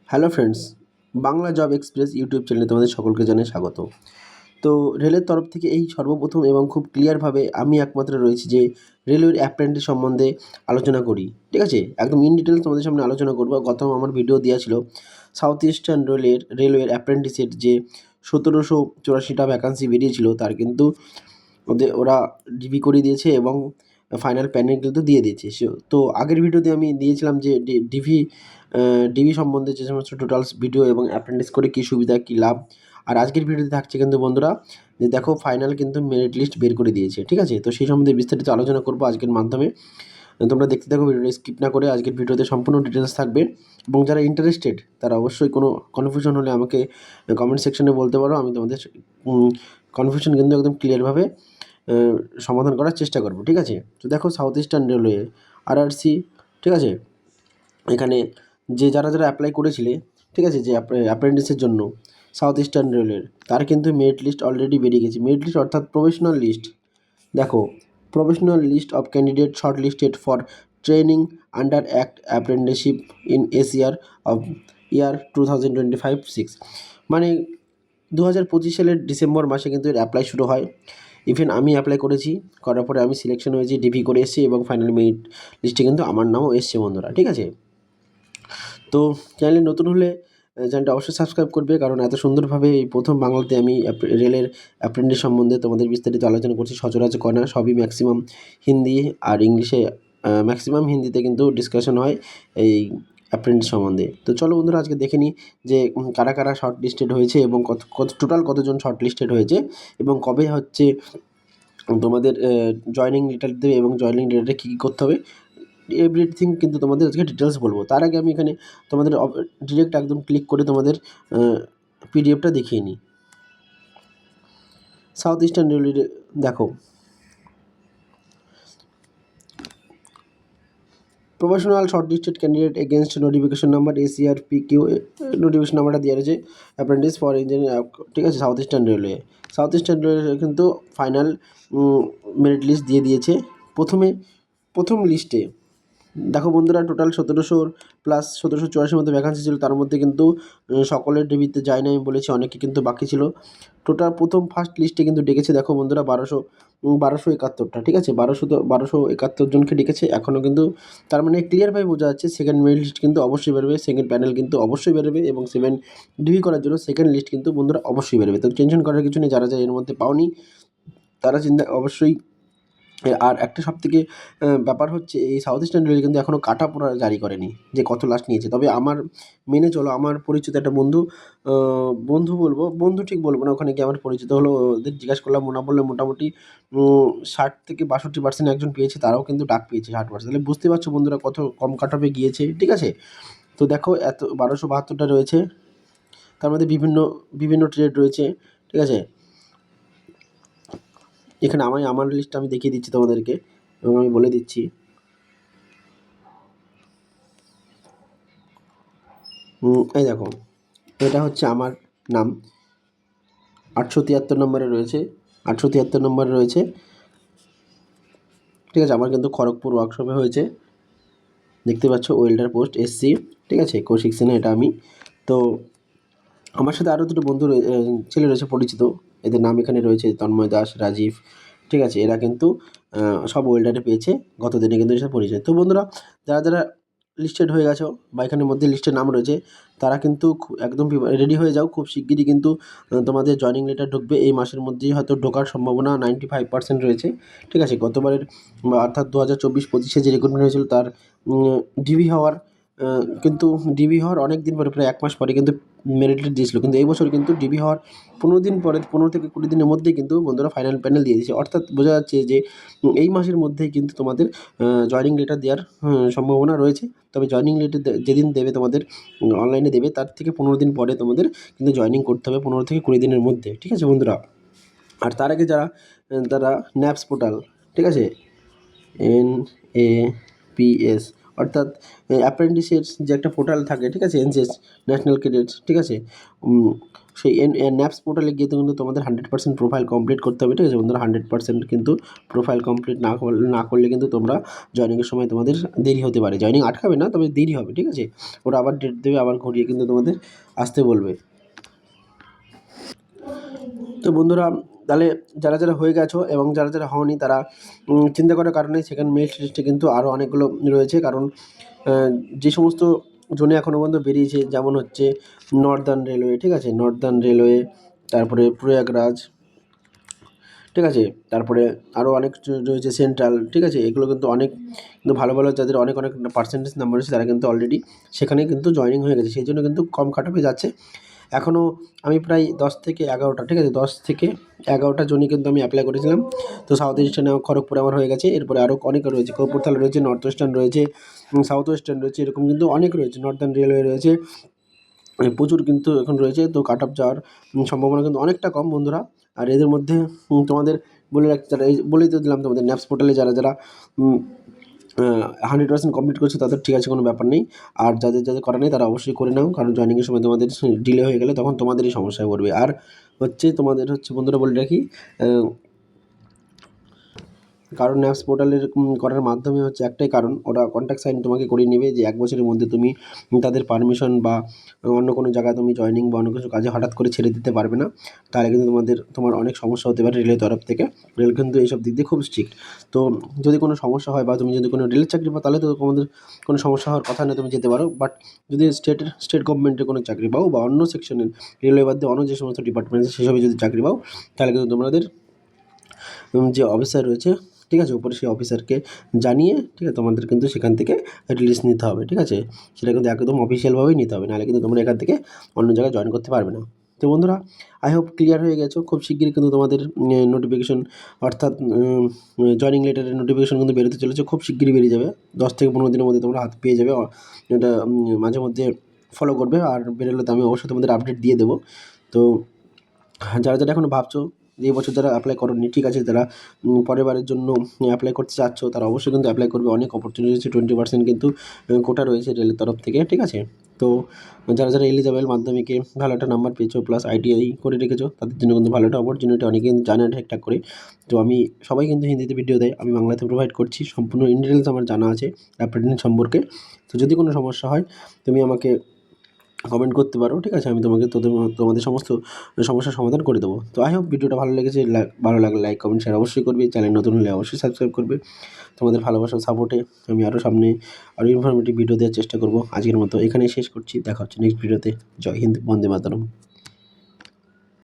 Hello friends, Bangla job express YouTube চ্যানেলে তোমাদের সকলকে জানাই স্বাগত। তো রেলের তরফ থেকে এই সর্বপ্রথম এবং খুব ক্লিয়ারভাবে আমি একমাত্র রয়েছি যে রেলওয়ের অ্যাপ্রেন্টিস সম্বন্ধে আলোচনা করি। ঠিক আছে, একদম ইন ডিটেলস তোমাদের সামনে আলোচনা করবো। গত আমার ভিডিও দেওয়া ছিল সাউথ ইস্টার্ন রেলওয়ের অ্যাপ্রেন্টিসের যে 1784টা ভ্যাকান্সি বেরিয়েছিল, তার কিন্তু ওরা ডিবি করে দিয়েছে এবং ফাইনাল প্যানেল কিন্তু দিয়ে দিয়েছে। তো আগের ভিডিওতে আমি দিয়েছিলাম যে ডিবি সম্বন্ধে যে সমস্ত টোটালস ভিডিও এবং অ্যাপ্রেন্টিস করে কী সুবিধা কী লাভ। আর আজকের ভিডিওতে থাকছে কিন্তু বন্ধুরা যে দেখো ফাইনাল কিন্তু মেরিট লিস্ট বের করে দিয়েছে। ঠিক আছে, তো সেই সম্বন্ধে বিস্তারিত আলোচনা করবো আজকের মাধ্যমে। তোমরা দেখতে থাকো, ভিডিওটা স্কিপ না করে। আজকের ভিডিওতে সম্পূর্ণ ডিটেলস থাকবে এবং যারা ইন্টারেস্টেড তারা অবশ্যই কোনো কনফিউশন হলে আমাকে কমেন্ট সেকশনে বলতে পারো। আমি তোমাদের কনফিউশন কিন্তু একদম ক্লিয়ারভাবে সমাধান করার চেষ্টা করব। ঠিক আছে, তো দেখো সাউথ ইস্টার্ন রেলওয়ে আরআরসি, ঠিক আছে, এখানে যে যারা অ্যাপ্লাই করেছিলে, ঠিক আছে, যে অ্যাপ্রেন্টিসের জন্য সাউথ ইস্টার্ন রেলওয়ের, তার কিন্তু মেরিট লিস্ট অলরেডি বেরিয়ে গেছে। মেরিট লিস্ট অর্থাৎ প্রফেশনাল লিস্ট। দেখো, professional list of candidate short listed for training under act apprenticeship in এসিয়ার অফ ইয়ার 2025-6, মানে 2025 সালের ডিসেম্বর মাসে কিন্তু এর অ্যাপ্লাই শুরু হয়। ইভেন আমি অ্যাপ্লাই করেছি, করার পরে আমি সিলেকশন হয়েছি, ডিভি করে এসেছি এবং ফাইনাল মেরিট লিস্টে কিন্তু আমার নামও এসছে বন্ধুরা। ঠিক আছে, তো চ্যানেলে নতুন হলে চ্যানেলটা অবশ্যই সাবস্ক্রাইব করবে, কারণ এত সুন্দরভাবে এই প্রথম বাংলাতে আমি রেলের অ্যাপ্রেন্টিস সম্বন্ধে তোমাদের বিস্তারিত আলোচনা করছি। সচরাচর করে না, সবই ম্যাক্সিমাম হিন্দি আর ইংলিশে, ম্যাক্সিমাম হিন্দিতে কিন্তু ডিসকাশন হয় এই অ্যাপ্রেন্টিস সম্বন্ধে। তো চলো বন্ধুরা, আজকে দেখে নিই যে কারা কারা শর্ট লিস্টেড হয়েছে এবং টোটাল কতজন শর্ট লিস্টেড হয়েছে এবং কবে হচ্ছে তোমাদের জয়েনিং লেটার দেবে এবং জয়েনিং লেটারে কী কী করতে হবে, এভরিথিং কিন্তু তোমাদের আজকে ডিটেলস বলবো। তার আগে আমি এখানে তোমাদের ডিরেক্ট একদম ক্লিক করে তোমাদের পিডিএফটা দেখিয়ে নিই। সাউথ ইস্টার্ন রেলওয়ে দেখো, professional shortlisted candidate against notification number ACRPQ, notification নাম্বারটা দেওয়া রয়েছে অ্যাপ্রেন্টিস ফর ইঞ্জিনিয়ার। ঠিক আছে, সাউথ ইস্টার্ন রেলওয়ে কিন্তু ফাইনাল মেরিট লিস্ট দিয়ে দিয়েছে। প্রথম লিস্টে দেখো বন্ধুরা, টোটাল 1700 প্লাস 1784 মতো ভ্যাকান্সি ছিল। তার মধ্যে কিন্তু সকলের ডিবিতে যায় না আমি বলেছি, অনেকে কিন্তু বাকি ছিল। টোটাল ফার্স্ট লিস্টে কিন্তু ডেকেছে দেখো বন্ধুরা 1271টা। ঠিক আছে, 1271 জনকে ডেকেছে এখনও কিন্তু। তার মানে ক্লিয়ারভাবে বোঝা যাচ্ছে সেকেন্ড মেরিট লিস্ট কিন্তু অবশ্যই বেরোবে, সেকেন্ড প্যানেল কিন্তু অবশ্যই বেরোবে এবং 7 ডিবি করার জন্য সেকেন্ড লিস্ট কিন্তু বন্ধুরা অবশ্যই বেরোবে। তো টেনশন করার কিছু নেই, যারা এর মধ্যে পাওনি তারা চিন্তা অবশ্যই। আর একটা সবথেকে ব্যাপার হচ্ছে এই সাউথ ইস্টার্ন রেলওয়ে কিন্তু এখনও কাটা পড়া জারি করেনি যে কত লাস্ট নিয়েছে। তবে আমার মেনে চলো, আমার পরিচিত একটা বন্ধু ঠিক বলবো না, ওখানে গিয়ে আমার পরিচিত হলো, ওদের জিজ্ঞাসা করলাম, ওরা বললে মোটামুটি 60-62% একজন পেয়েছে, তারাও কিন্তু ডাক পেয়েছে 60%। তাহলে বুঝতে পারছো বন্ধুরা কত কম কাট অফে গিয়েছে। ঠিক আছে, তো দেখো এত 1272টা রয়েছে, তার মধ্যে বিভিন্ন ট্রেড রয়েছে। ঠিক আছে, এখানে আমার লিস্টটা আমি দেখিয়ে দিচ্ছি তোমাদেরকে এবং আমি বলে দিচ্ছি। এই দেখো, এটা হচ্ছে আমার নাম, 873 নম্বরে রয়েছে, 873 নম্বরে রয়েছে। ঠিক আছে, আমার কিন্তু খড়গপুর ওয়ার্কশপে হয়েছে, দেখতে পাচ্ছ, ওয়েল্ডার পোস্ট এসসি। ঠিক আছে, কৌশিক সিনহা, এটা আমি। তো আমার সাথে আরও দুটো ছেলে রয়েছে পরিচিত, এদের নাম এখানে রয়েছে, তন্ময় দাস, রাজীব। ঠিক আছে, এরা কিন্তু সব ওয়েল্ডারে পেয়েছে, গত দিনে কিন্তু এসে পরিচয়। তো বন্ধুরা, যারা লিস্টেড হয়ে গেছো বা এখানের মধ্যে লিস্টের নাম রয়েছে, তারা কিন্তু একদম রেডি হয়ে যাও। খুব শিগগিরই কিন্তু তোমাদের জয়েনিং লেটার ঢুকবে, এই মাসের মধ্যেই হয়তো ঢোকার সম্ভাবনা 95% রয়েছে। ঠিক আছে, গতবারের অর্থাৎ 2024-25 যে রিক্রুটমেন্ট হয়েছিল তার ডিবি হওয়ার ডিবি হওয়ার অনেক দিন পরে, প্রায় 1 মাস পরে কিন্তু মেরিট লিস্ট দিয়েছিল। কিন্তু এই বছর কিন্তু ডিবি হওয়ার 15 দিন পরে, 15 থেকে 20 দিনের মধ্যেই কিন্তু বন্ধুরা ফাইনাল প্যানেল দিয়ে দিয়েছে। অর্থাৎ বোঝা যাচ্ছে যে এই মাসের মধ্যেই কিন্তু তোমাদের জয়েনিং লেটার দেওয়ার সম্ভাবনা রয়েছে। তবে জয়েনিং লেটার যেদিন দেবে তোমাদের, অনলাইনে দেবে, তার থেকে 15 দিন পরে তোমাদের কিন্তু জয়েনিং করতে হবে, 15 থেকে 20 দিনের মধ্যে। ঠিক আছে বন্ধুরা, আর তার আগে তারা ন্যাপস পোর্টাল, ঠিক আছে, NAPS অর্থাৎ অ্যাপ্রেন্টিসের যে একটা পোর্টাল থাকে, ঠিক আছে, এনসিএস ন্যাশনাল ক্যাডেট, ঠিক আছে, সেই ন্যাপস পোর্টালে গিয়ে কিন্তু তোমাদের 100% প্রোফাইল কমপ্লিট করতে হবে, ঠিক আছে বন্ধুরা। 100% কিন্তু প্রোফাইল কমপ্লিট না করলে কিন্তু তোমরা জয়েনিংয়ের সময় তোমাদের দেরি হতে পারে। জয়েনিং আটকাবে না, তবে দেরি হবে, ঠিক আছে। ওরা আবার ডেট দেবে, আবার ঘুরিয়ে কিন্তু তোমাদের আসতে বলবে। তো বন্ধুরা, তাহলে যারা যারা হয়ে গেছো এবং যারা যারা হওনি তারা চিন্তা করার কারণ নেই। সেকেন্ড মেরিট লিস্টে কিন্তু আরও অনেকগুলো রয়েছে, কারণ যে সমস্ত জোনে এখনও পর্যন্ত বেরিয়েছে, যেমন হচ্ছে নর্দার্ন রেলওয়ে, ঠিক আছে, নর্দার্ন রেলওয়ে, তারপরে প্রয়াগরাজ, ঠিক আছে, তারপরে আরও অনেক রয়েছে সেন্ট্রাল, ঠিক আছে। এগুলো কিন্তু অনেক কিন্তু ভালো ভালো যাদের অনেক অনেক পার্সেন্টেজ নাম্বার রয়েছে তারা কিন্তু অলরেডি সেখানে কিন্তু জয়েনিং হয়ে গেছে, সেই জন্য কিন্তু কম কাট অফে যাচ্ছে। এখনও আমি প্রায় 10 থেকে 11টা, ঠিক আছে, 10 থেকে 11টা জনই কিন্তু আমি অ্যাপ্লাই করেছিলাম। তো সাউথ ইস্টার্নে খড়গপুরে আমার হয়ে গেছে, এরপরে আরও অনেক রয়েছে, কপুরথালা রয়েছে, নর্থ ওয়েস্টার্ন রয়েছে, সাউথ ওয়েস্টার্ন রয়েছে, এরকম কিন্তু অনেক রয়েছে, নর্দার্ন রেলওয়ে রয়েছে, প্রচুর কিন্তু এখন রয়েছে। তো কাট অফ যাওয়ার সম্ভাবনা কিন্তু অনেকটা কম বন্ধুরা। আর এদের মধ্যে তোমাদের বলে রাখতে, যারা বলেই তো দিলাম তোমাদের ন্যাপস পোর্টালে যারা যারা 100% কমপ্লিট করছে তাদের ঠিক আছে, কোনো ব্যাপার নেই। আর যাদের যাদের করা নেই তারা অবশ্যই করে নাও, কারণ জয়েনিংয়ের সময় তোমাদের ডিলে হয়ে গেলে তখন তোমাদেরই সমস্যায় পড়বে। আর হচ্ছে তোমাদের হচ্ছে বন্ধুরা বলে রাখি, কারণ ন্যাপস পোর্টালের করার মাধ্যমে হচ্ছে একটাই কারণ, ওরা কন্ট্রাক্ট সাইন তোমাকে করিয়ে নেবে যে 1 বছরের মধ্যে তুমি তাদের পারমিশন বা অন্য কোনো জায়গায় তুমি জয়েনিং বা অন্য কিছু কাজে হঠাৎ করে ছেড়ে দিতে পারবে না। তাহলে কিন্তু তোমার অনেক সমস্যা হতে পারে রেলের তরফ থেকে। রেল কিন্তু এইসব দিক দিয়ে খুব স্ট্রিক্ট। তো যদি কোনো সমস্যা হয় বা তুমি যদি কোনো রেলের চাকরি পাও তাহলে তো তোমাদের কোনো সমস্যা হওয়ার কথা নয়, তুমি যেতে পারো। বাট যদি স্টেট গভর্নমেন্টের কোনো চাকরি পাও বা অন্য সেকশনের রেলওয়ে বাদ দিয়ে অন্য যে সমস্ত ডিপার্টমেন্ট আছে সেসবে যদি চাকরি পাও, তাহলে কিন্তু তোমাদের যে অফিসার রয়েছে, ঠিক আছে, উপরে সেই অফিসারকে জানিয়ে, ঠিক আছে, তোমাদের কিন্তু সেখান থেকে রিলিজ নিতে হবে, ঠিক আছে। সেটা কিন্তু একদম অফিসিয়ালভাবেই নিতে হবে, নাহলে কিন্তু তোমরা এখান থেকে অন্য জায়গায় জয়েন করতে পারবে না। তো বন্ধুরা, আই হোপ ক্লিয়ার হয়ে গেছো। খুব শিগগিরই কিন্তু তোমাদের নোটিফিকেশন, অর্থাৎ জয়েনিং লেটারের নোটিফিকেশন কিন্তু বেরোতে চলেছে, খুব শিগগিরই বেরিয়ে যাবে। 10 থেকে 15 দিনের মধ্যে তোমরা হাত পেয়ে যাবে। এটা মাঝে মধ্যে ফলো করবে, আর বেরোলে তো আমি অবশ্যই তোমাদের আপডেট দিয়ে দেবো। তো যারা যারা এখনও ভাবছো যে এই বছর যারা অ্যাপ্লাই করোনি, ঠিক আছে, যারা পরের বারের জন্য অ্যাপ্লাই করতে চাচ্ছ তারা অবশ্যই কিন্তু অ্যাপ্লাই করবে। অনেক অপরচুনিটি রয়েছে, 20% কিন্তু কোটা রয়েছে রেলের তরফ থেকে, ঠিক আছে। তো যারা যারা এলিজিবল, মাধ্যমিকে ভালো একটা নাম্বার পেয়েছো প্লাস ITI করে রেখেছো, তাদের জন্য কিন্তু ভালো একটা অপরচুনিটি, অনেকে কিন্তু জানে না ঠিকঠাক করে। তো আমি সবাই কিন্তু হিন্দিতে ভিডিও দেয়, আমি বাংলাতে প্রোভাইড করছি, সম্পূর্ণ ইন ডিটেলস আমার জানা আছে অ্যাপ্রেন্টিস সম্পর্কে। তো যদি কোনো সমস্যা হয় তুমি আমাকে কমেন্ট করতে পারো, ঠিক আছে, আমি তোমাকে তোমাদের সমস্ত সমস্যার সমাধান করে দেবো। তো আই হোপ ভিডিওটা ভালো লেগেছে। ভালো লাগলে লাইক কমেন্ট শেয়ার অবশ্যই করবে, চ্যানেল নতুন হলে অবশ্যই সাবস্ক্রাইব করবে। তোমাদের ভালোবাসা সাপোর্টে আমি আরও সামনে আরও ইনফরমেটিভ ভিডিও দেওয়ার চেষ্টা করব। আজকের মতো এখানেই শেষ করছি, দেখা হচ্ছে নেক্সট ভিডিওতে। জয় হিন্দ, বন্দে মাতরম।